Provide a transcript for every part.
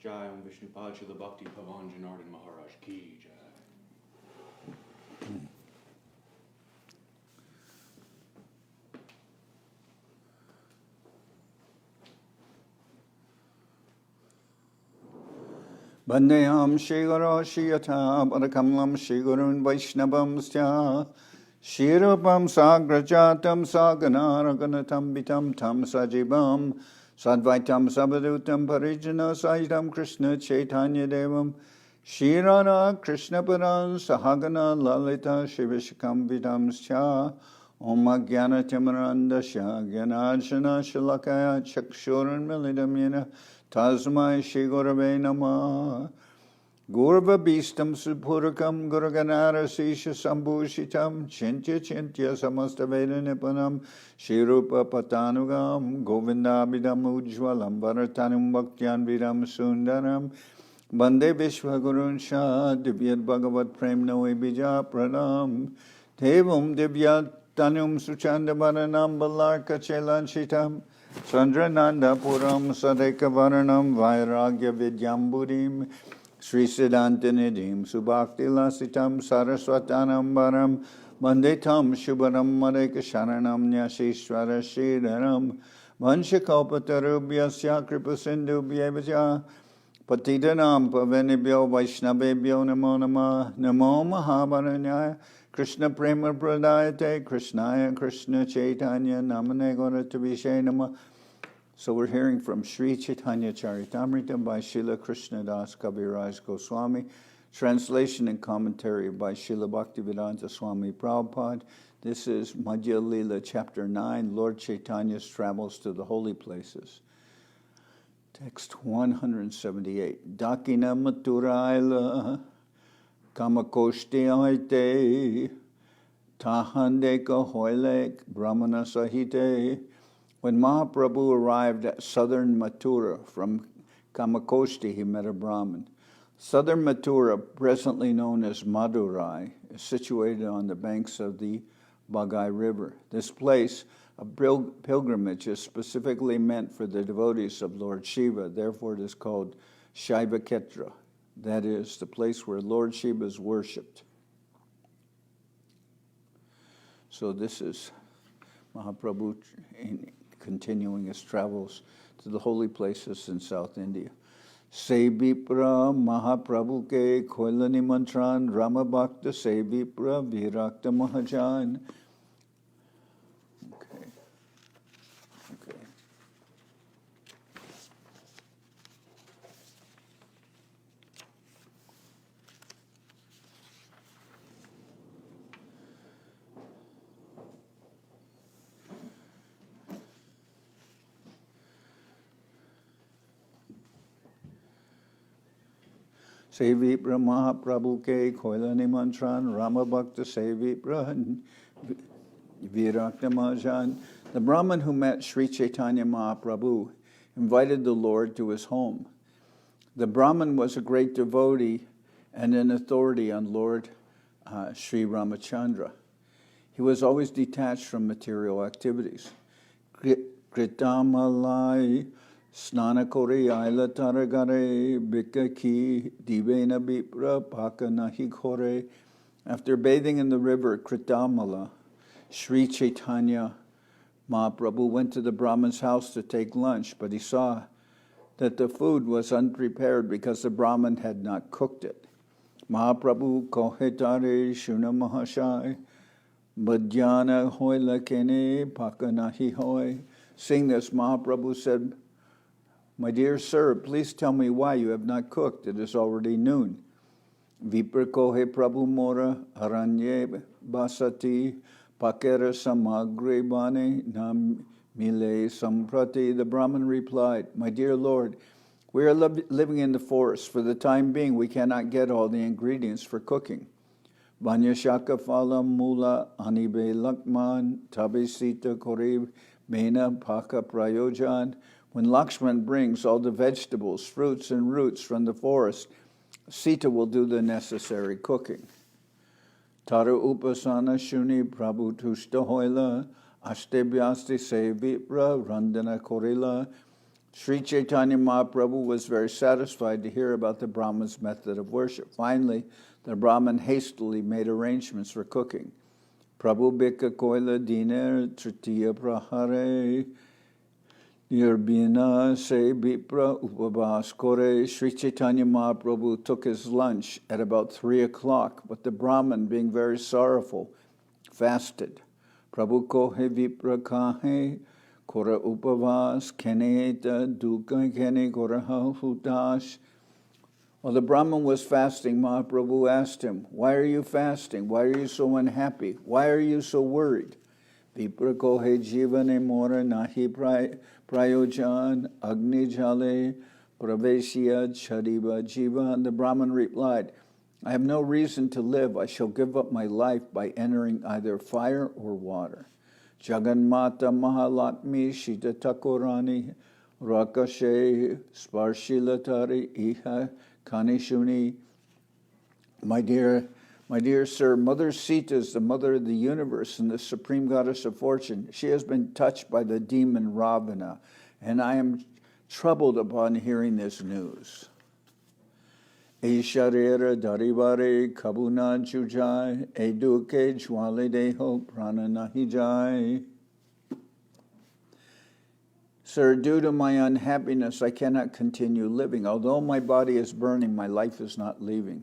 Jai Om Vishnupad Srila Bhakti Pavan Janardan Maharaj Ki Jai. Vandeham Shri Guru Shri Yatha Padakamalam Shri Gurun Vaishnavam Sya Shri Rupam Sagrajatam Saganaraganatam Vitam Tam Sajibam Sadvaitam Sabadutam Parijana Sahitam Krishna Chaitanya Devam Shri Radha Krishna Paran Sahagana Lalita Shivishakam Vidam Sya Om Jnana Timarandasya Jnanajana Shalakaya Chakshuran Milidam Yena Tasmai Shri Gurave Namah Gurva Bistam Supurakam Guraganara Sisha Sambhushitam Chintya Chintya Samasta Veda Nipanam Shri Rupa Patanugam Govindabidam Ujwalam Bharatanam Bhaktyan Vidam Sundaram Bande Vishwagurun Shah Divyat Bhagavat Prem Noe Bija Pranam Devam Divyat Tanum Suchanda Varanam Balarka Chelanchitam Sandrananda Puram Sadeka Varanam Vairagya Vidyamburim Sri Siddhantanidim Subhakti Lasitam Saraswatanam Varam Mandetam Shubharam Madeka Sharanam Nyashishwara Shridaram Vanshakapatarubhyasya Kripasindubhyevaja Patitanam Pavanibhyo Vaishnavebhyo Namo Namah Namo Mahavaranyaya Krishna Prema Pradayate Krishnaya Krishna Chaitanya Namane Gauratabhishe Namah. So we're hearing from Sri Chaitanya Charitamrita by Srila Krishnadas Kaviraj Goswami, translation and commentary by Srila Bhaktivedanta Swami Prabhupada. This is Madhya-lila, chapter 9, Lord Chaitanya's travels to the holy places. Text 178. Dakina Maturaila Kamakoshti Aite Tahandeka Hoilek Brahmana Sahite. When Mahaprabhu arrived at southern Mathura from Kamakoshti, he met a Brahmin. Southern Mathura, presently known as Madurai, is situated on the banks of the Bagai River. This place, a pilgrimage, is specifically meant for the devotees of Lord Shiva. Therefore, it is called Shaiva Ketra. That is, the place where Lord Shiva is worshipped. So this is Mahaprabhu continuing his travels to the holy places in South India. Se Vipra Mahaprabhu ke Koilani Mantran Rama Bhakta Se Vipra Virakta Mahajan. Okay. Se Vipra Mahaprabhu ke Koilani Mantran Rama Bhakta Se Vipra Virakta Mahajan. The Brahmin who met Sri Chaitanya Mahaprabhu invited the Lord to his home. The Brahmin was a great devotee and an authority on Lord Sri Ramachandra. He was always detached from material activities. Kritamalai Snanakori Aila Taragare Bikaki Divena Bipra Pakanahi Kore. After bathing in the river Kritamala, Sri Chaitanya Mahaprabhu went to the Brahmin's house to take lunch, but he saw that the food was unprepared because the Brahmin had not cooked it. Mahaprabhu Kohetare Shuna Mahashai Madhyana Hoi Lakene Pakanahi Hoi. Seeing this, Mahaprabhu said, "My dear sir, please tell me why you have not cooked. It is already noon." Vipra kohe Prabhu mora aranye basati pakera samagre bane nam mile samprati. The Brahmin replied, "My dear Lord, we are living in the forest. For the time being, we cannot get all the ingredients for cooking. Banyashaka phala mula anibe lakman tabesita korib mena paka prayojan." When Lakshman brings all the vegetables, fruits, and roots from the forest, Sita will do the necessary cooking. Tara upasana shuni prabhu tushta hoila ashtebhyasti se vipra randana korila Sri Chaitanya Mahaprabhu was very satisfied to hear about the Brahman's method of worship. Finally, the Brahman hastily made arrangements for cooking. Prabhu bika koila diner tritiya prahare nirbina se bipra upabas kore. Sri Chaitanya Mahaprabhu took his lunch at about 3 o'clock, but the Brahman, being very sorrowful, fasted. Prabhu kohe vipra kahe kora upavas keneta dukkha kene koraha hutash. While the Brahman was fasting, Mahaprabhu asked him, "Why are you fasting? Why are you so unhappy? Why are you so worried?" Vipra kohe jivane mora nahi prayojan agni jale pravesya chariba jiva. And the Brahman replied, "I have no reason to live. I shall give up my life by entering either fire or water." Jaganmata Mahalakshmi Shita Takurani Rakashe Sparshilatari Iha Kanishuni. My dear sir, Mother Sita is the mother of the universe and the supreme goddess of fortune. She has been touched by the demon Ravana, and I am troubled upon hearing this news. Isharera daribare kabuna jujai eduke jwale deho prana nahi jai. Sir, due to my unhappiness, I cannot continue living. Although my body is burning, my life is not leaving.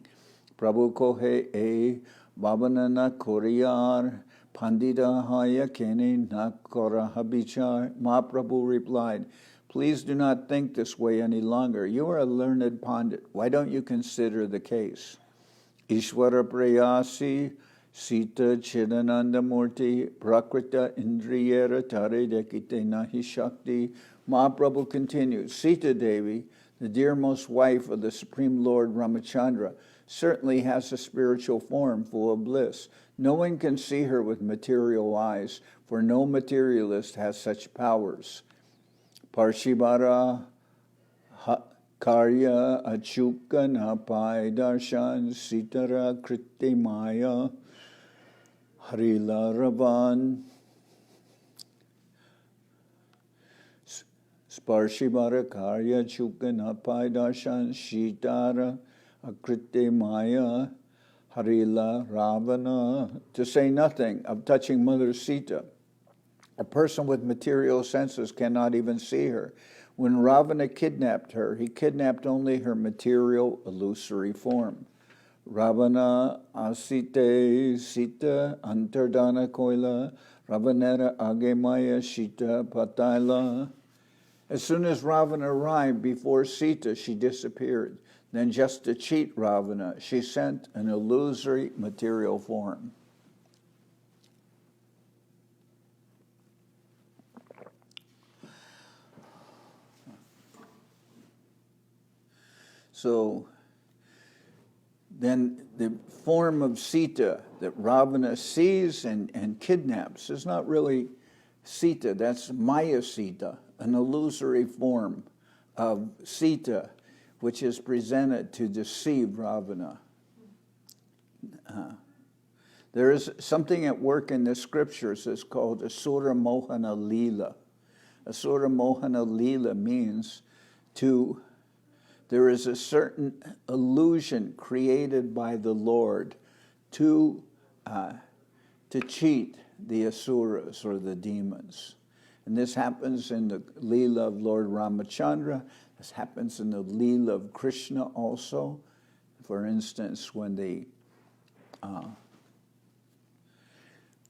Prabhu kohe e babanana koriyar pandita haya kene na koraha bichar. Mahaprabhu replied, "Please do not think this way any longer. You are a learned pandit. Why don't you consider the case?" Ishwara prayasi sita chidananda murti prakrita indriyera tare dekite nahi shakti. Mahaprabhu continued, Sita Devi, the dearmost wife of the Supreme Lord Ramachandra, certainly has a spiritual form full of bliss. No one can see her with material eyes, for no materialist has such powers. Parshivara karya achuka napai darshan sitara kriti maya harila ravan. Sparshivara karya achuka napai darshan sitara akriti maya harila ravana. To say nothing of touching Mother Sita, a person with material senses cannot even see her. When Ravana kidnapped her, he kidnapped only her material, illusory form. Ravana asite sita antardana koila Ravanera agemaya sita pataila. As soon as Ravana arrived before Sita, she disappeared. Then, just to cheat Ravana, she sent an illusory material form. So then the form of Sita that Ravana sees and kidnaps is not really Sita, that's Maya Sita, an illusory form of Sita, which is presented to deceive Ravana. There is something at work in the scriptures that's called Asura Mohana Lila. Asura Mohana Lila means there is a certain illusion created by the Lord to cheat the asuras or the demons. And this happens in the Leela of Lord Ramachandra. This happens in the Leela of Krishna also. For instance, when the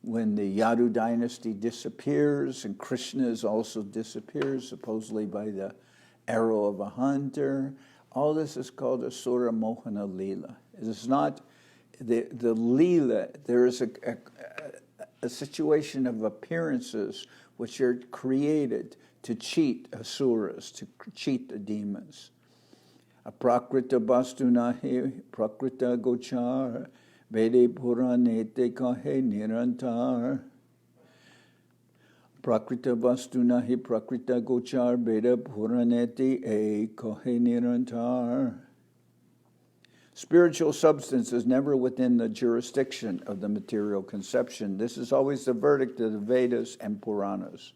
Yadu dynasty disappears and Krishna also disappears, supposedly by the arrow of a hunter. All this is called Asura Mohana Lila. It is not the Lila. There is a situation of appearances which are created to cheat Asuras, to cheat the demons. Aprakrita bastu nahi prakrita gochar vede puranete kahe nirantar. Prakrita vastu nahi prakrita gochar veda puraneti e kohe nirantar. Spiritual substance is never within the jurisdiction of the material conception. This is always the verdict of the Vedas and Puranas.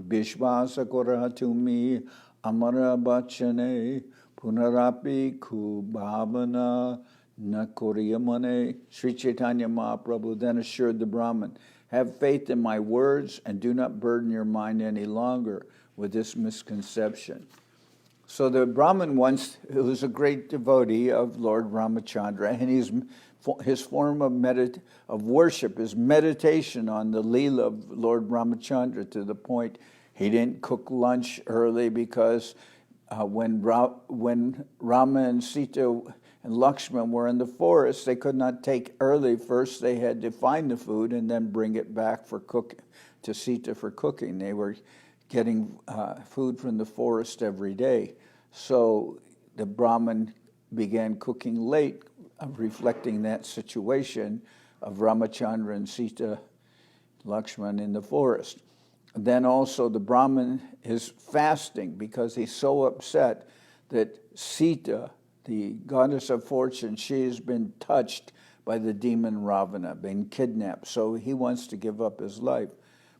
Bishvasa koratumi amara bachane punarapi kubhavana nakoriyamane. Sri Chaitanya Mahaprabhu then assured the Brahmin, have faith in my words and do not burden your mind any longer with this misconception. So the Brahmin once, who was a great devotee of Lord Ramachandra, and his form of worship is meditation on the Leela of Lord Ramachandra, to the point he didn't cook lunch early because when Rama and Sita and Lakshman were in the forest, they could not take early. First they had to find the food and then bring it back to Sita for cooking. They were getting food from the forest every day. So the Brahmin began cooking late, reflecting that situation of Ramachandra and Sita, Lakshman in the forest. Then also the Brahmin is fasting because he's so upset that Sita, the goddess of fortune, she has been touched by the demon Ravana, been kidnapped. So he wants to give up his life.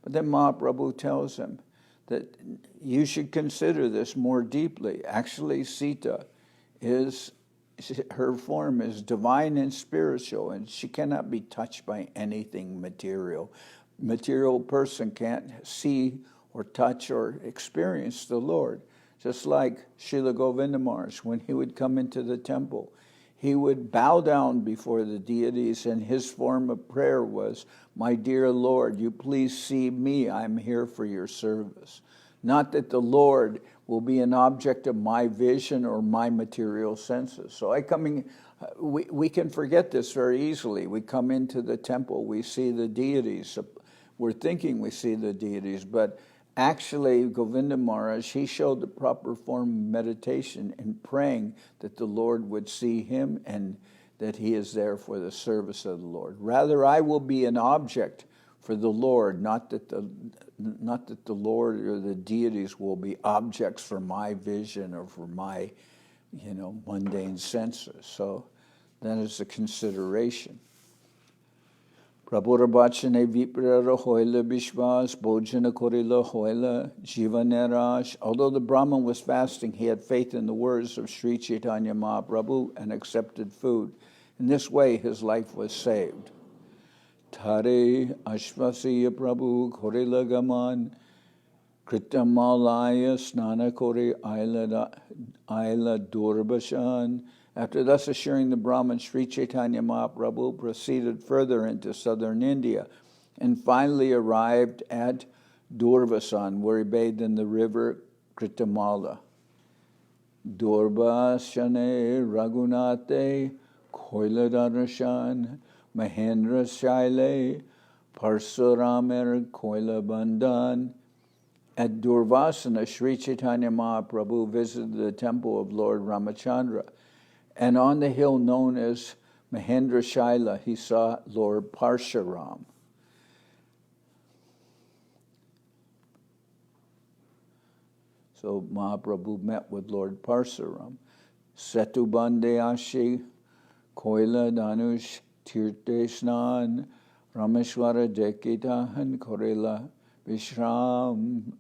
But then Mahaprabhu tells him that you should consider this more deeply. Actually, Sita her form is divine and spiritual, and she cannot be touched by anything material. Material person can't see or touch or experience the Lord. Just like Srila Govinda Maharaj, when he would come into the temple, he would bow down before the deities, and his form of prayer was, my dear Lord, you please see me, I'm here for your service. Not that the Lord will be an object of my vision or my material senses. So we can forget this very easily. We come into the temple, we see the deities. We're thinking we see the deities, but actually Govinda Maharaj, he showed the proper form of meditation in praying that the Lord would see him and that he is there for the service of the Lord. Rather, I will be an object for the Lord, not that the Lord or the deities will be objects for my vision or for my, mundane senses. So that is a consideration. Prabhupada bachane viprara hoila bishvas, bojana korila hoila, jivanerash. Although the Brahmin was fasting, he had faith in the words of Sri Chaitanya Mahaprabhu and accepted food. In this way, his life was saved. Tare ashvasiya Prabhu korila gaman, kritamalaya snana kore aila durbashan. After thus assuring the Brahmin, Sri Chaitanya Mahaprabhu proceeded further into southern India and finally arrived at Durvasan, where he bathed in the river Kritamala. Durvasane Raghunate Koiladarashan Mahendra Shaile Parsuramer Koila Bandhan. At Durvasana, Sri Chaitanya Mahaprabhu visited the temple of Lord Ramachandra. And on the hill known as Mahendra Shaila, he saw Lord Parshuram. So Mahaprabhu met with Lord Parshuram. Setubande Ashi, Koila Danush, Tirte Snan, Rameshwara Dekitahan, Korela Vishram.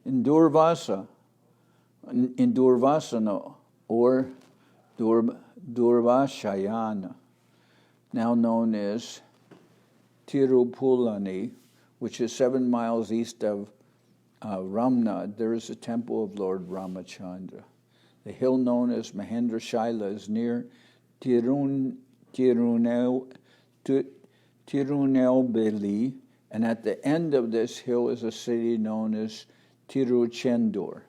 In Durvasana or Durvashayana, now known as Tirupulani, which is 7 miles east of Ramnad, there is a temple of Lord Ramachandra. The hill known as Mahendra Shaila is near Tirunelveli, and at the end of this hill is a city known as Tiruchendur.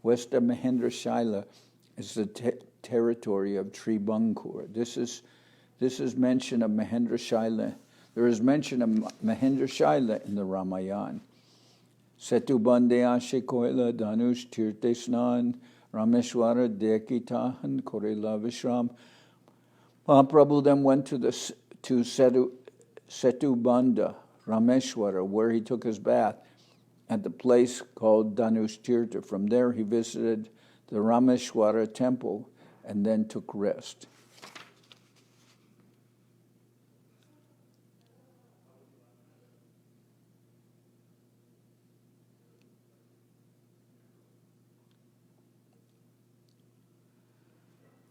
West of Mahendra Shaila is the territory of Tribungur. This is mention of Mahendra Shaila. There is mention of Mahendra Shaila in the Ramayana. Setubande Ashe Koila Danush Tirte Snan Rameshwara Dekitahan Korela Vishram. Mahaprabhu then went to Setubanda, Rameshwara, where he took his bath at the place called Danush Tirtha. From there he visited the Rameshwara temple and then took rest.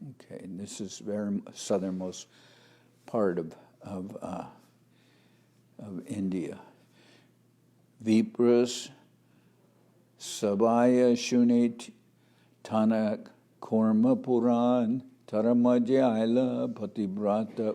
Okay, and this is very southernmost part of India. Vipras Sabaya Shunit Tanak Korma Puran Taramajayala Patibrata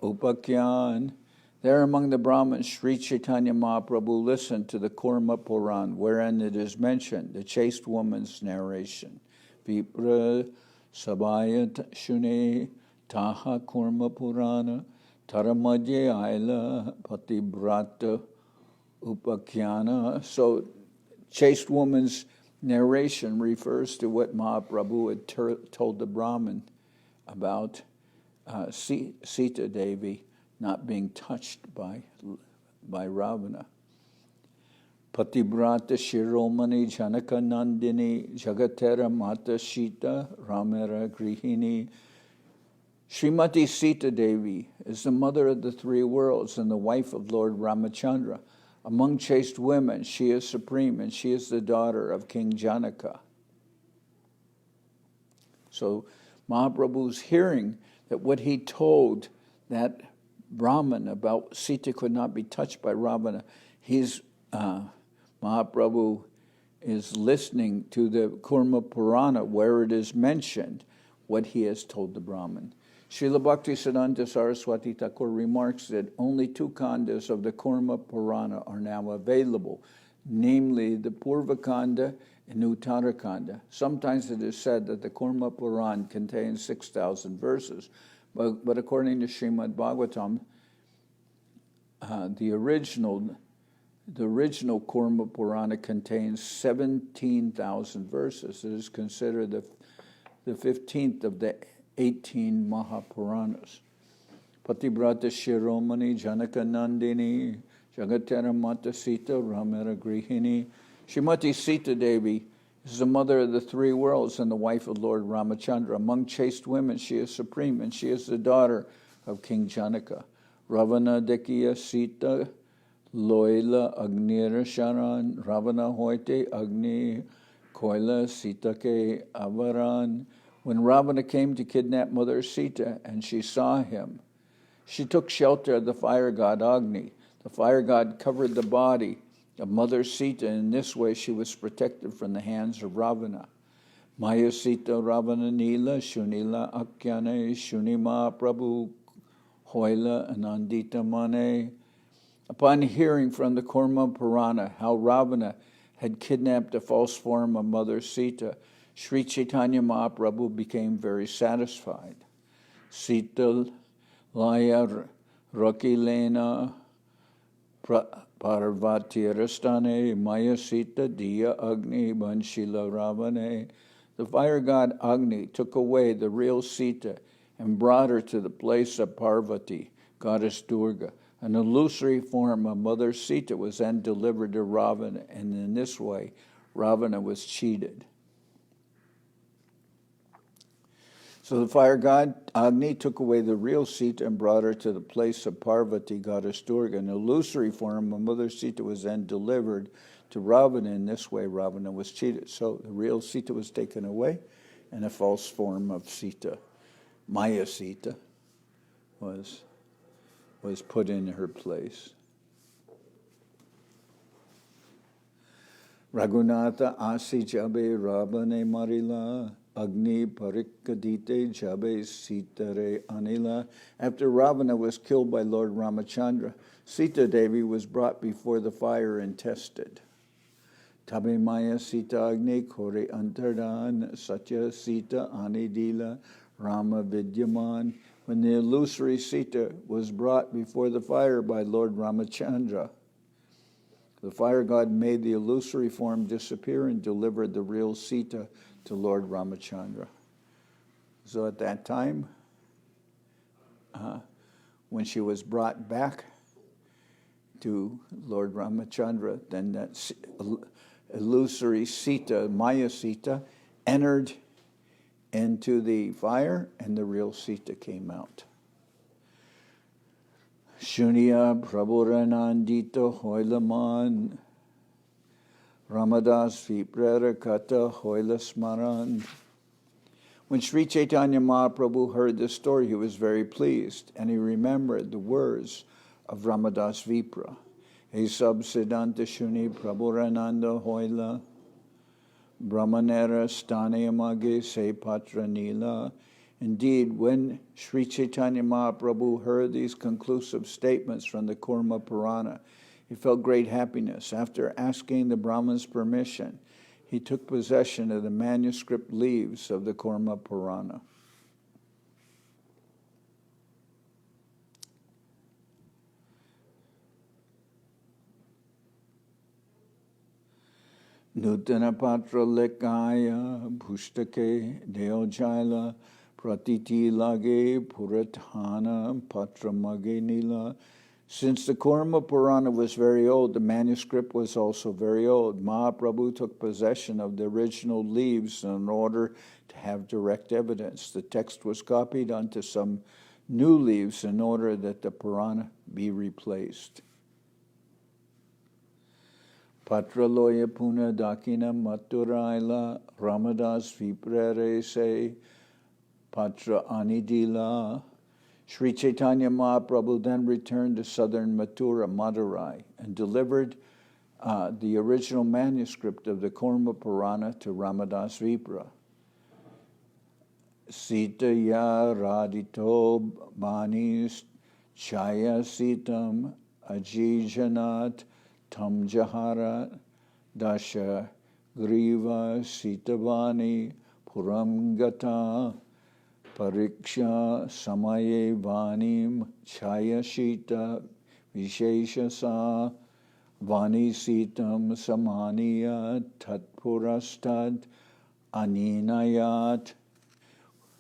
Upakyan. There among the Brahmins, Sri Chaitanya Mahaprabhu listened to the Korma Puran, wherein it is mentioned, the chaste woman's narration. Vipra Sabaya Shune Taha Korma Purana Taramajayala Patibrata Upakyana. So, chaste woman's narration refers to what Mahaprabhu had told the Brahmin about Sita Devi not being touched by Ravana. Patibrata Shiromani Janaka Nandini Jagatera Mata Sita Ramera Grihini. Srimati Sita Devi is the mother of the three worlds and the wife of Lord Ramachandra. Among chaste women, she is supreme, and she is the daughter of King Janaka. So Mahaprabhu's hearing that what he told that Brahman about Sita could not be touched by Ravana, Mahaprabhu is listening to the Kurma Purana where it is mentioned what he has told the Brahman. Srila Bhaktisiddhanta Saraswati Thakur remarks that only two khandas of the Kurma Purana are now available, namely the Purva Khanda and Uttara Khanda. Sometimes it is said that the Kurma Puran contains 6,000 verses, but according to Srimad Bhagavatam, the original Kurma Purana contains 17,000 verses. It is considered the 15th of the 18 Mahapuranas. Patibrata Shiromani Janaka Nandini Jagatera Mata Sita Ramera Grihini. Srimati Sita Devi is the mother of the three worlds and the wife of Lord Ramachandra. Among chaste women, she is supreme, and she is the daughter of King Janaka. Ravana Dekiya Sita Loila Agnira Sharan Ravana Hoite Agni Koila Sita Ke Avaran. When Ravana came to kidnap Mother Sita and she saw him, she took shelter of the fire god Agni. The fire god covered the body of Mother Sita, and in this way she was protected from the hands of Ravana. Maya Sita Ravana Nila Shunila Akyane Shunima Prabhu Hoila Anandita Mane. Upon hearing from the Kurma Purana how Ravana had kidnapped a false form of Mother Sita, Sri Chaitanya Mahaprabhu became very satisfied. Sita Laya Rakilena Parvatirastane Maya Sita Diya Agni Banshila Ravane. The fire god Agni took away the real Sita and brought her to the place of Parvati, goddess Durga. An illusory form of Mother Sita was then delivered to Ravana, and in this way Ravana was cheated. So the fire god Agni took away the real Sita and brought her to the place of Parvati, goddess Durga. An illusory form of Mother Sita was then delivered to Ravana. In this way, Ravana was cheated. So the real Sita was taken away, and a false form of Sita, Maya Sita, was put in her place. Raghunatha Asi Jabe Ravane Marila Agni Parikadite Jabe Sitare Anila. After Ravana was killed by Lord Ramachandra, Sita Devi was brought before the fire and tested. Tabe Maya Sita Agni Kore Antardan Satya Sita Anidila Rama Vidyaman. When the illusory Sita was brought before the fire by Lord Ramachandra, the fire god made the illusory form disappear and delivered the real Sita to Lord Ramachandra. So at that time, when she was brought back to Lord Ramachandra, then that illusory Sita, Maya Sita, entered into the fire, and the real Sita came out. Shunya Prabhuranandita Hoilaman Ramadas Viprara Kata Hoila Smaran. When Sri Chaitanya Mahaprabhu heard this story, he was very pleased, and he remembered the words of Ramadas Vipra. He sab siddhanta shuni prabhurananda hoila, brahmanera stanayamage se patra nila. Indeed, when Sri Chaitanya Mahaprabhu heard these conclusive statements from the Kurma Purana, he felt great happiness. After asking the Brahman's permission, he took possession of the manuscript leaves of the Kurma Purana. Nutana patra lekaya bhushtake deojaila pratiti lage puratana patra mage nila. Since the Kurma Purana was very old, the manuscript was also very old. Mahaprabhu took possession of the original leaves in order to have direct evidence. The text was copied onto some new leaves in order that the Purana be replaced. Patra loya puna dakina maturaila ramadas viprere se patra anidila. Sri Chaitanya Mahaprabhu then returned to southern Madurai, and delivered the original manuscript of the Kurma Purana to Ramadas Vipra. Sita ya radito banis chaya sitam ajijanat tam jahara dasha griva sitavani puram gata pariksha samaye vanim chayashita visheshasa vani sitam samaniya tatpurastad aninayat.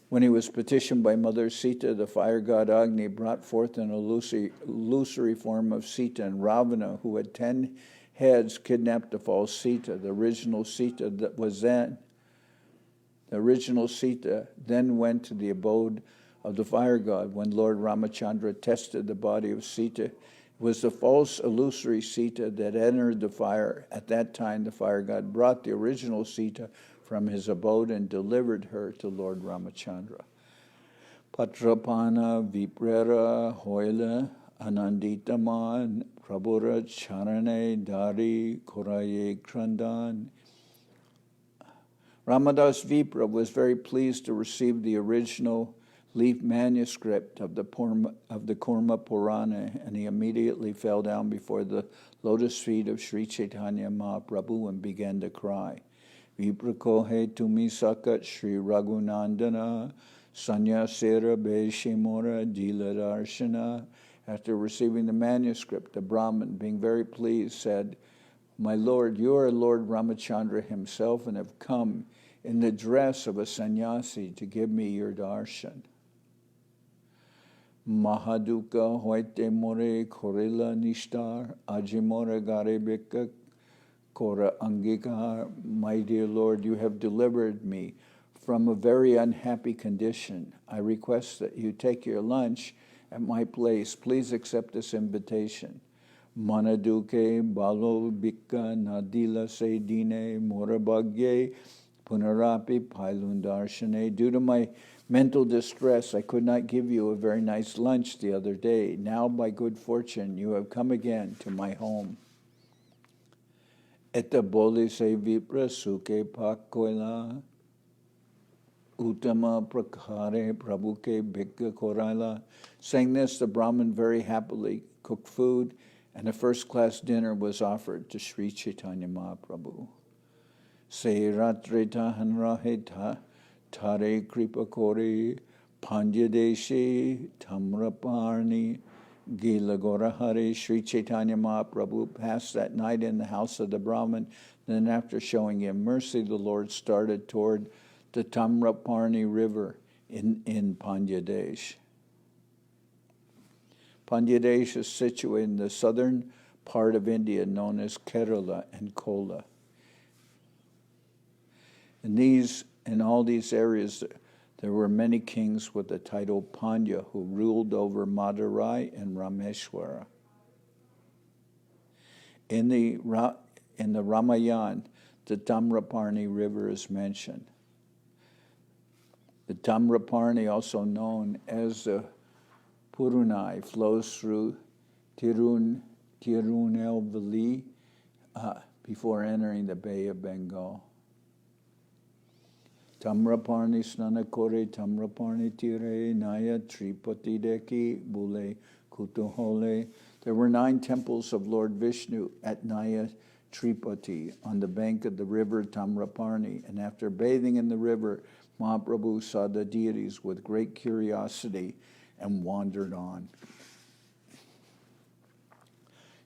When he was petitioned by Mother Sita, the fire god Agni brought forth an illusory form of Sita, and Ravana, who had 10 heads, kidnapped the false Sita. The original Sita then went to the abode of the fire god. When Lord Ramachandra tested the body of Sita, it was the false illusory Sita that entered the fire. At that time, the fire god brought the original Sita from his abode and delivered her to Lord Ramachandra. Patrapana viprera hoila ananditaman prabhura charane dari koraye krandan. Ramadas Vipra was very pleased to receive the original leaf manuscript of the Kurma Purana, and he immediately fell down before the lotus feet of Sri Chaitanya Mahaprabhu and began to cry. Viprakohe tumi sakat Sri Raghunandana Sanyasera Beshimora Diladarshana. After receiving the manuscript, the Brahmin, being very pleased, said, "My Lord, you are Lord Ramachandra himself and have come in the dress of a sannyasi to give me your darshan." Mahaduka hoite more korila nishtar ajimora garebeka Kora Angikar. My dear Lord, you have delivered me from a very unhappy condition. I request that you take your lunch at my place. Please accept this invitation. Manaduke balo bika nadila se dine morabagye punarapi pailundarshane. Due to my mental distress, I could not give you a very nice lunch the other day. Now, by good fortune, you have come again to my home. Eta boli se vipra suke pakoila Uttama prakhare prabhuke bhikka koraila. Saying this, the Brahmin very happily cooked food, and a first-class dinner was offered to Sri Chaitanya Mahaprabhu. Se ratreta hanraheta tare kripa kori pandyadeshi tamraparni Gila Gorahari. Sri Chaitanya Mahaprabhu passed that night in the house of the Brahmin. Then after showing him mercy, the Lord started toward the Tamraparni river in Pandyadesh. Pandyadesh is situated in the southern part of India known as Kerala and Kola. In all these areas, there were many kings with the title Pandya who ruled over Madurai and Rameshwara. In the Ramayana, the Tamraparni river is mentioned. The Tamraparni, also known as the Purunai, flows through Tirunelveli before entering the Bay of Bengal. Tamraparni Snanakore, Tamraparni Tire, Naya Tripati Deki, Bule Kutuhole. There were 9 temples of Lord Vishnu at Naya Tripati on the bank of the river Tamraparni, and after bathing in the river, Mahaprabhu saw the deities with great curiosity and wandered on.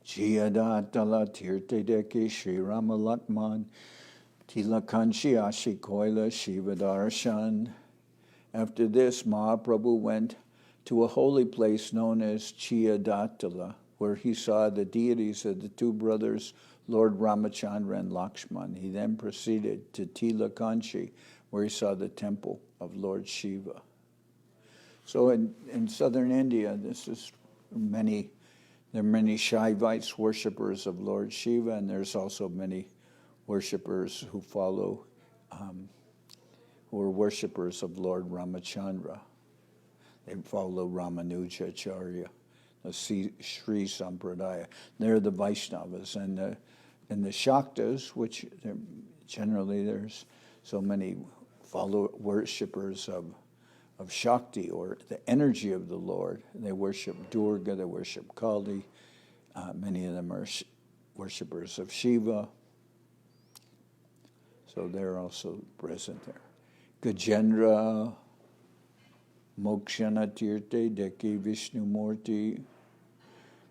Jiyadatala Tirte Deki Sri Ramalatman Tilakanshi Ashikoila Shiva Darshan. After this, Mahaprabhu went to a holy place known as Chiyadatala, where he saw the deities of the 2 brothers, Lord Ramachandra and Lakshman. He then proceeded to Tilakanshi, where he saw the temple of Lord Shiva. So in southern India, there are many Shaivites worshippers of Lord Shiva, and there's also many worshippers who follow, who are worshippers of Lord Ramachandra. They follow Ramanujacharya, the Sri Sampradaya. They're the Vaishnavas, and the Shaktas, which generally there's so many worshippers of Shakti, or the energy of the Lord. They worship Durga, they worship Kali. Many of them are worshippers of Shiva. So they're also present there. Gajendra Mokshana Tirte Deki Vishnu Murti.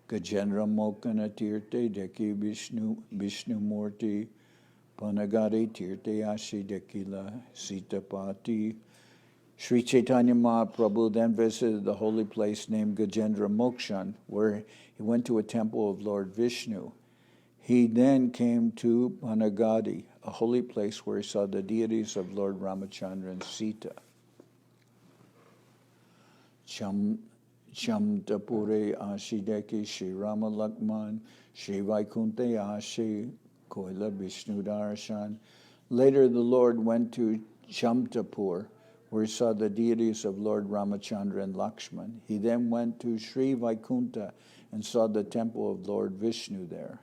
Gajendra Mokshana Tirte Deki Vishnu Murti. Panagari Tirte Ashi Dekila Sitapati. Sri Chaitanya Mahaprabhu then visited the holy place named Gajendra Mokshan, where he went to a temple of Lord Vishnu. He then came to Panagadi, a holy place where he saw the deities of Lord Ramachandra and Sita. Chamtapure Ashideki Shri Rama Lakman, Shri Vaikunte Ashi, Koila Vishnu Darshan. Later the Lord went to Chamtapur, where he saw the deities of Lord Ramachandra and Lakshman. He then went to Sri Vaikunta and saw the temple of Lord Vishnu there.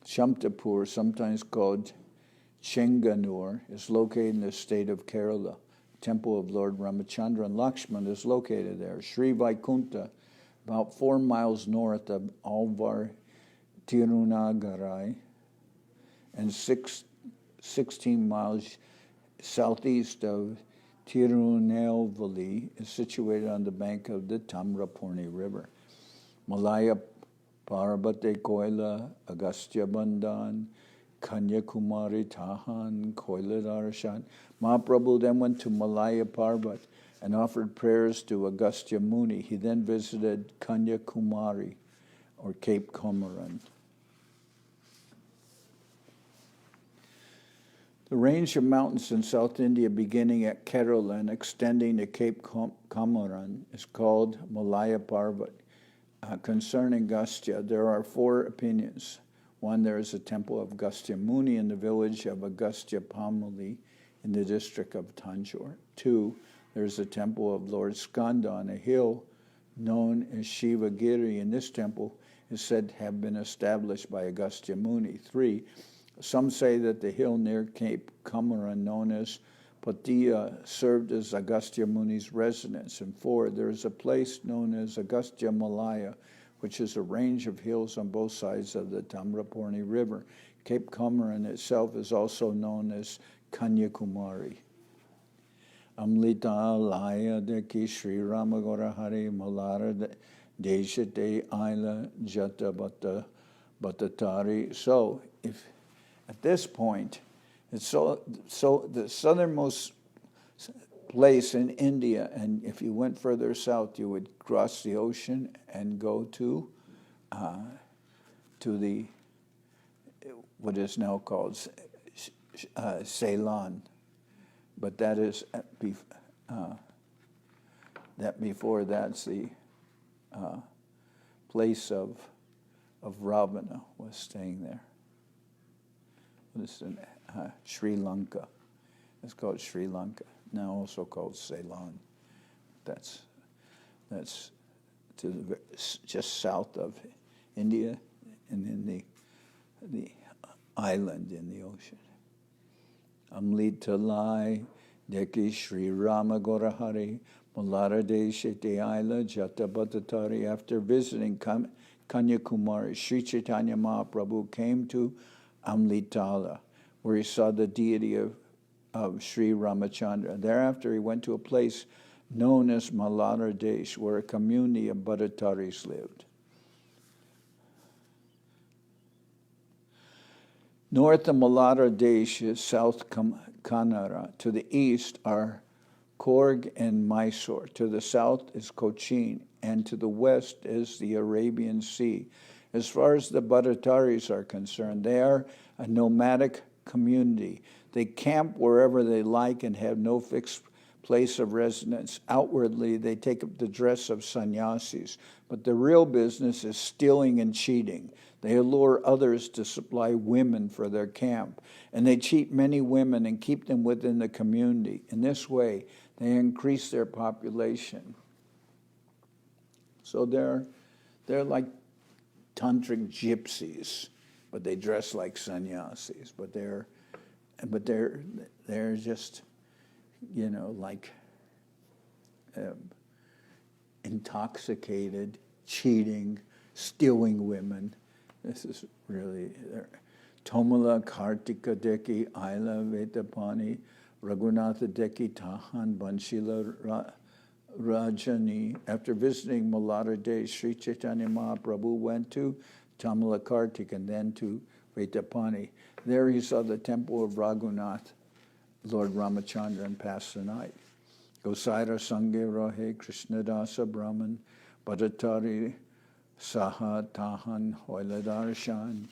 Shamtapur, sometimes called Chenganur, is located in the state of Kerala. The temple of Lord Ramachandra and Lakshman is located there. Sri Vaikunta, about 4 miles north of Alvar Tirunagarai, and 16 miles southeast of Tirunelveli, is situated on the bank of the Tamraparni River. Malaya Parvate Koila, Agastya Bandhan, Kanyakumari Tahan, Koila Darshan. Mahaprabhu then went to Malaya Parvat and offered prayers to Agastya Muni. He then visited Kanyakumari, or Cape Comorin. The range of mountains in South India beginning at Kerala and extending to Cape Comorin is called Malaya Parvat. Concerning Agastya, there are 4 opinions. 1, there is a temple of Agastya Muni in the village of Agastya Pamali in the district of Tanjore. 2, there is a temple of Lord Skanda on a hill known as Shiva Giri, and this temple is said to have been established by Agastya Muni. 3, some say that the hill near Cape Comorin, known as Patiya, served as Agastya Muni's residence. And 4, there is a place known as Agastya Malaya, which is a range of hills on both sides of the Tamraparni River. Cape Comorin itself is also known as Kanyakumari. Amlita Laya Deki Sri Ramagora Hari Malara Deshate Aila Jata Batatari. So, if at this point, it's so the southernmost place in India, and if you went further south, you would cross the ocean and go to the what is now called Ceylon, but that is before that's the place of Ravana was staying there. This is in Sri Lanka. It's called Sri Lanka, now also called Ceylon. That's to just south of India, and in the island in the ocean. Amlitalai Deki Sri Rama Gorahari Malara Deshe Deila Jatabatatari. After visiting Kanyakumari, Sri Chaitanya Mahaprabhu came to Amlitala, where he saw the deity of Sri Ramachandra. Thereafter he went to a place known as Malara Desh, where a community of Bhattataris lived. North of Malara Desh is South Kannada. To the east are Coorg and Mysore. To the south is Cochin, and to the west is the Arabian Sea. As far as the Bhattataris are concerned, they are a nomadic community. They camp wherever they like and have no fixed place of residence. Outwardly, they take up the dress of sannyasis, but the real business is stealing and cheating. They allure others to supply women for their camp, and they cheat many women and keep them within the community. In this way, they increase their population. So they're like tantric gypsies, but they dress like sannyasis. But they're just, like intoxicated, cheating, stealing women. This is really Tomala Kartika Deki Aila Vetapani Raghunatha Deki Tahan Banshila Rajani. After visiting Malara Desh, Sri Chaitanya Mahaprabhu went to Tamala Kartik and then to Vetapani. There he saw the temple of Raghunath, Lord Ramachandra, and passed the night. Gosaira Sangye Rahe Krishnadasa Brahman Bhattacharya Saha Tahan Hoiladarshan.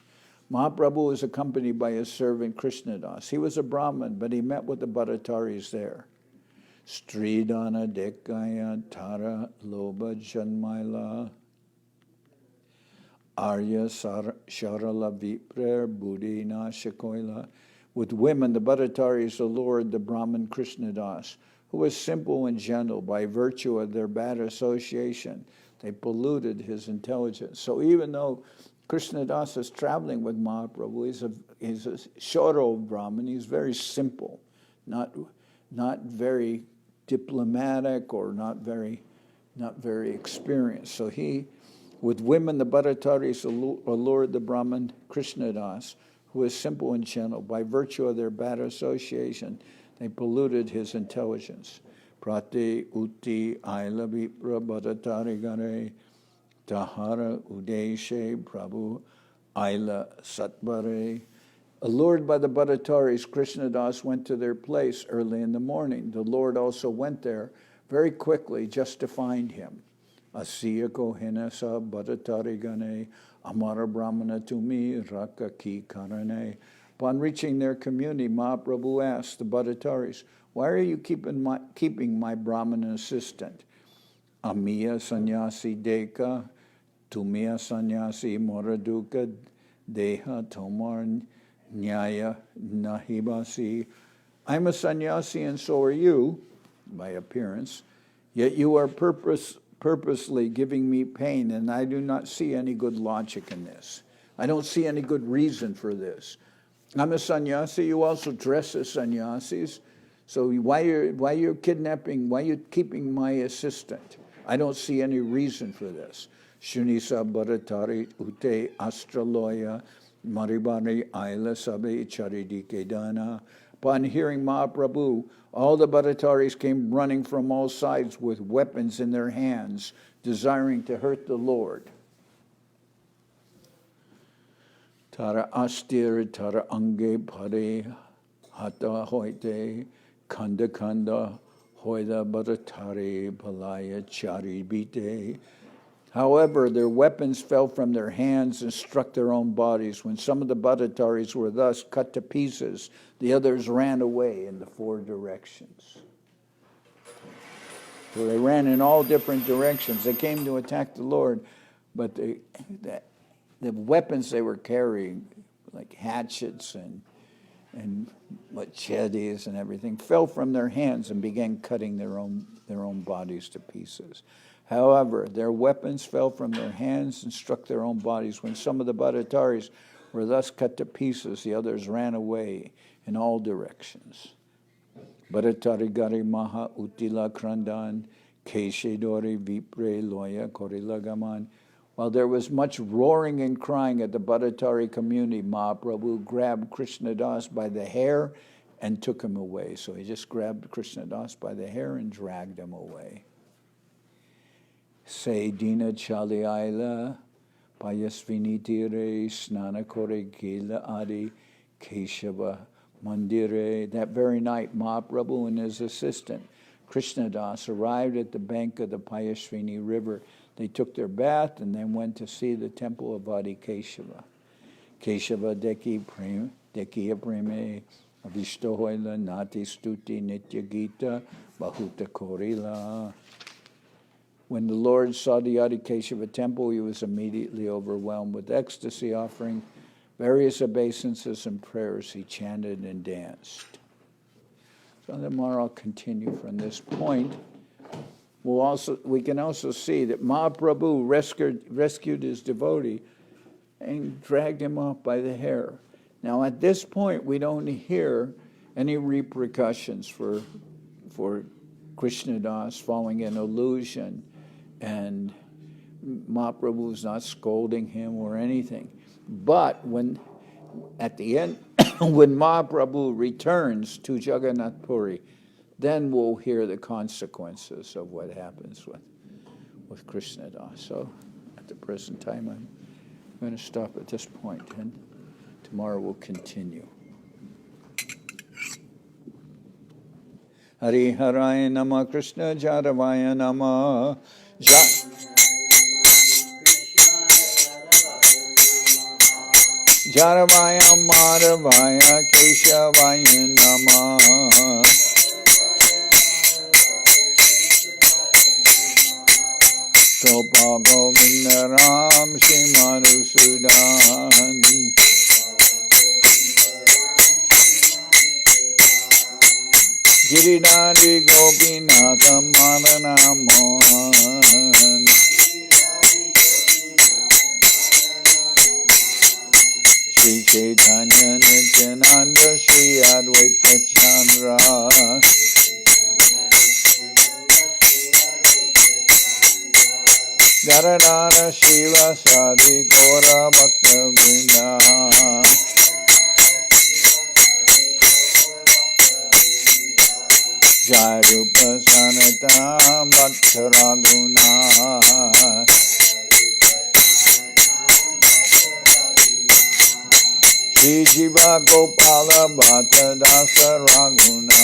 Mahaprabhu was accompanied by his servant Krishnadas. He was a Brahmin, but he met with the Bhattataris there. Stridana Dekaya Tara Loba Janmaila Arya Sharala Viprer Budina Shakoila. With women, the Bhattataris allured the Brahmin Krishnadas, who was simple and gentle. By virtue of their bad association, they polluted his intelligence. So even though Krishnadas is traveling with Mahaprabhu, he's a short old Brahmin, he's very simple, not very diplomatic or not very experienced. So with women, the Bhattataris allured the Brahmin Krishnadas, who is simple and gentle. By virtue of their bad association, they polluted his intelligence. Prate uti aila vipra bhattatari gare tahara udeshe prabhu aila satbare. Allured by the Bhattataris, Krishnadas went to their place early in the morning. The Lord also went there very quickly just to find him. Asiya kohenasa Bhattatari gane amara brahmana tumi raka ki karane. Upon reaching their community, Mahaprabhu asked the Bhattataris, "Why are you keeping my Brahmin assistant? Amiya sannyasi deka, tumiya sannyasi moraduka, deha tomar nyaya nahibasi." I'm a sannyasi and so are you, by appearance, yet you are purposely giving me pain, and I do not see any good logic in this. I don't see any good reason for this. I'm a sannyasi, you also dress as sannyasis, so why are you keeping my assistant? I don't see any reason for this. Shunisa Bhattari ute astraloya maribari aila sabe charidike dana. Upon hearing Mahaprabhu, all the Bhattataris came running from all sides with weapons in their hands, desiring to hurt the Lord. Tara astir, tara ange pare, hata hoite, kanda kanda, hoida Bhattatari palaya chari bite. However, their weapons fell from their hands and struck their own bodies. When some of the Bhattataris were thus cut to pieces, the others ran away in the four directions. So they ran in all different directions. They came to attack the Lord, but the weapons they were carrying, like hatchets and machetes and everything, fell from their hands and began cutting their own bodies to pieces. However, their weapons fell from their hands and struck their own bodies. When some of the Bhattataris were thus cut to pieces, the others ran away in all directions. Bhattari gari maha utila krandan, keshedori vipre loya korilagaman. While there was much roaring and crying at the Bhattacharya community, Mahaprabhu grabbed Krishnadas by the hair and took him away. So he just grabbed Krishnadas by the hair and dragged him away. Say dina chali aila, payasvini tire, snana kore gila adi, keshava mandire. That very night, Mahaprabhu and his assistant, Krishnadas, arrived at the bank of the Payasvini river. They took their bath and then went to see the temple of Adi Keshava. Keshava deki preme, avishtohoila nati stuti nitya gita, bahuta korila. When the Lord saw the Adi Keshava temple, he was immediately overwhelmed with ecstasy, offering various obeisances and prayers. He chanted and danced. So tomorrow I'll continue from this point. We can also see that Mahaprabhu rescued his devotee and dragged him off by the hair. Now at this point we don't hear any repercussions for Krishnadas falling in illusion, and Mahaprabhu is not scolding him or anything. But when at the end, when Mahaprabhu returns to Jagannath Puri, then we'll hear the consequences of what happens with Krishnadas. So at the present time, I'm going to stop at this point, and tomorrow we'll continue. Hari Haraya Nama Krishna Jaravaya Nama Jaravaya Madhavaya Keshavaya Nama Gopa Govinda Ram Shri Madhusudan Giridhari Gopinatha Madanamohan Sri Chaitanya Nityananda Sri Advaita Chandra Janardan Shiva Sadi Gaura Bhakta Vrinda Jai Rupa Sanatana Bhakta Raguna Shri Jiva Gopala Bhatta Dasa Raguna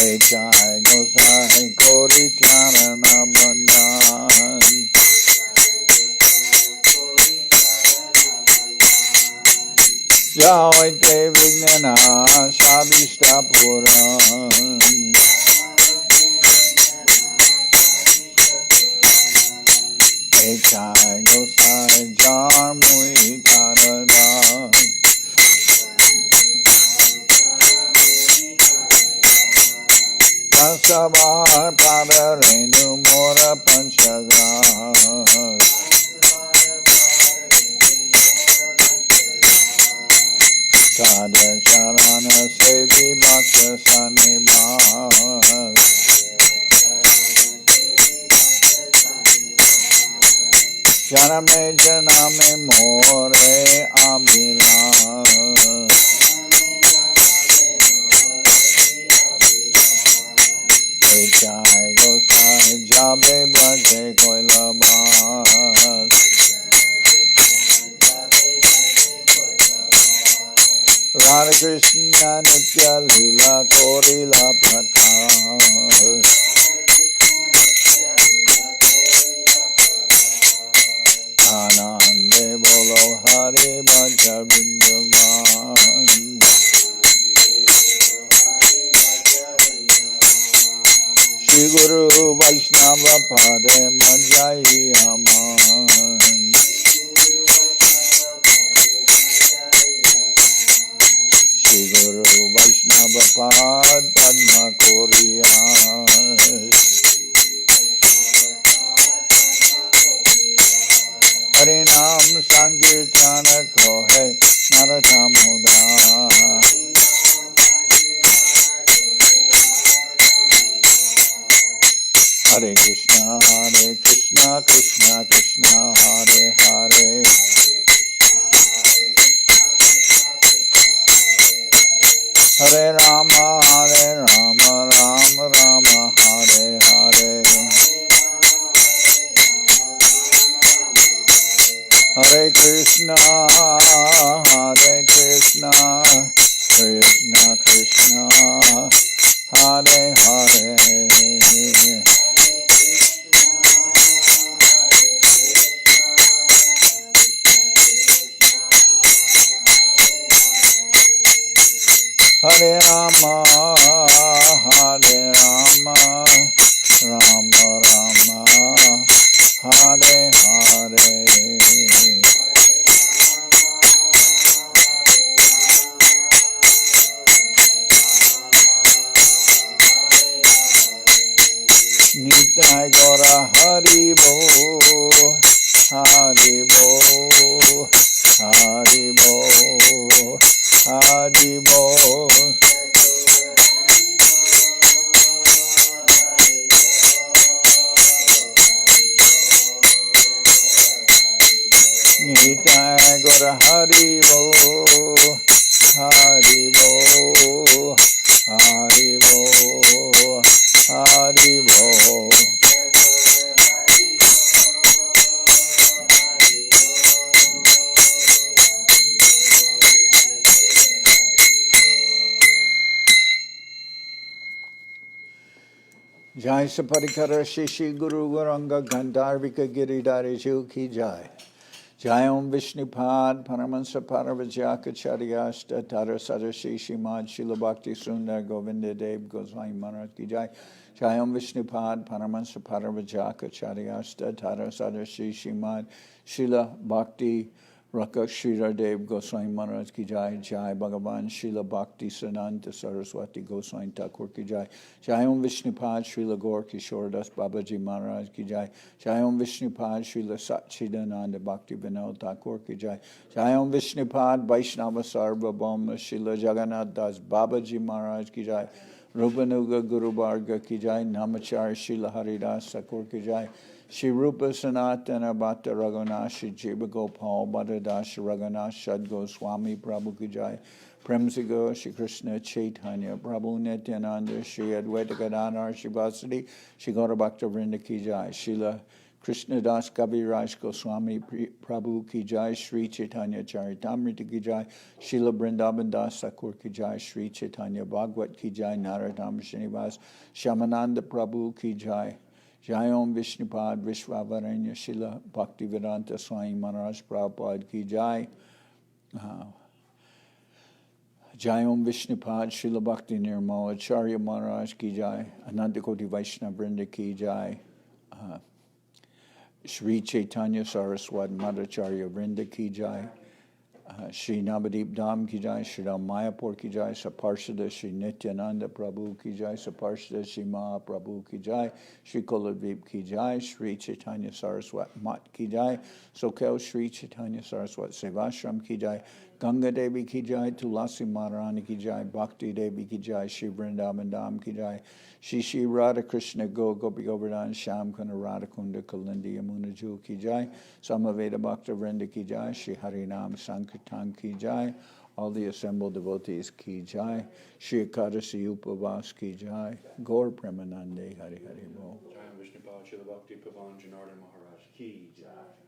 Jai Gosai Kori Charana Bandhan Jai Te Vignana Shabishta Puran Jai Gosai Jarmui Karada Savar Pada Renu Mora Panchagra Kada Charana Sevi Bhakta Sanibhas Janame Janame More Abhilas Jai Gosai Jabe Bhaje Koilabas Radha Krishna Nitya Lila Korila Prakash Anande Bolo Hari Bhaja Bindavan Vaishnava Pade Majai Aman. Shri Guru Vaishnava Pad Padma Koriya. Harinam Sankirtana Kohe Narasamuda. Hare Krishna, Krishna Krishna, Hare Hare. Hare Rama, Rama Rama, Hare Hare. Hare Krishna, Krishna Krishna, Hare Hare. Hare Rama, Rama Rama, Hare Hare. Nitai Gora Hari Bo, Hari Bo, Hari Bo, Hari Bo. Nitai Gora Hari Bo, Hari Bo, Hari Bo, Hari Bo. Jai Saparikara Shishi Guru Garanga Gandharvika Giridhari Ju Ki Jai. Jai Om Vishnupad Paramansa Paravajaka Charyashta Tara Sadashi Shimad Srila Bhakti Sundar Govinda Dev Goswami Maharaj Ki Jai. Jai Om Vishnupad Paramansa Paravajaka Charyashta Tara Sadashi Shimad Srila Bhakti Raka Sridhar Dev Goswami Maharaj Ki Jai. Jai Bhagavan Srila Bhakti Siddhanta Saraswati Goswami Thakur Ki Jai. Jai Om Vishnupad Srila Gaur Kishore Das Babaji Maharaj Ki Jai. Jai Om Vishnupad Srila Satchidananda Bhakti Vinod Thakur Ki Jai. Jai Om Vishnupad Vaishnava Sarvabhauma Srila Jagannath Das Babaji Maharaj Ki Jai. Rupanuga Guru Bharga Ki Jai. Namachar Srila Haridas Thakur Ki Jai. Shri Rupa Sanatana Bhatta Raghunath Shri Jiva Gopal Bhattadash Raghunath Shad Goswami Prabhu Ki Jai. Premsigo Shri Krishna Chaitanya Prabhu Nityananda Shri Advaita Gadadhar Shri Vasudeva Shri Gaura Bhakta Vrinda Ki Jai. Srila Krishnadas Kaviraj Goswami Prabhu Ki Jai. Sri Chaitanya Charitamrita Ki Jai. Srila Vrindavan Das Thakur Ki Jai. Sri Chaitanya Bhagwat Ki Jai. Narottam Srinivas Shyamananda Prabhu Ki Jai. Jai Om Vishnupad Vishwavaranya Srila Bhaktivedanta Swami Maharaj Prabhupada Ki Jai. Jai Om Vishnupad Srila Bhakti Nirmala Acharya Maharaj Ki Jai. Anandakoti Vaishnava Vrinda Ki Jai. Sri Chaitanya Saraswat Madhacharya Vrinda Ki Jai. Shri Navadip Dham Ki Jai. Shri Ram Mayapur Ki Jai. Saparshada Shri Nityananda Prabhu Ki Jai. Saparshada Shri Mahaprabhu Ki Jai. Shri Kuladvip Ki Jai. Shri Chaitanya Saraswat Mat Ki Jai. Soquel Shri Chaitanya Saraswat Sevashram Ki Jai. Ganga Devi Ki Jai. Tulasi Maharani Ki Jai. Bhakti Devi Ki Jai. Shri Vrindavan Dham Ki Jai. Shri Radha Krishna Gopi Govardhan Sham Kunda Radha Kunda Kalindi Yamuna Ju Ki Jai. Samaveda Bhakta Vrinda Ki Jai. Shri Harinam Sankirtan Ki Jai. All the assembled devotees Ki Jai. Shri Akadasi Upavas Ki Jai. Gaur Premanande Hari Hari Bo. Jai Om Vishnupad Srila Bhakti Pavan Janardan Maharaj Ki Jai.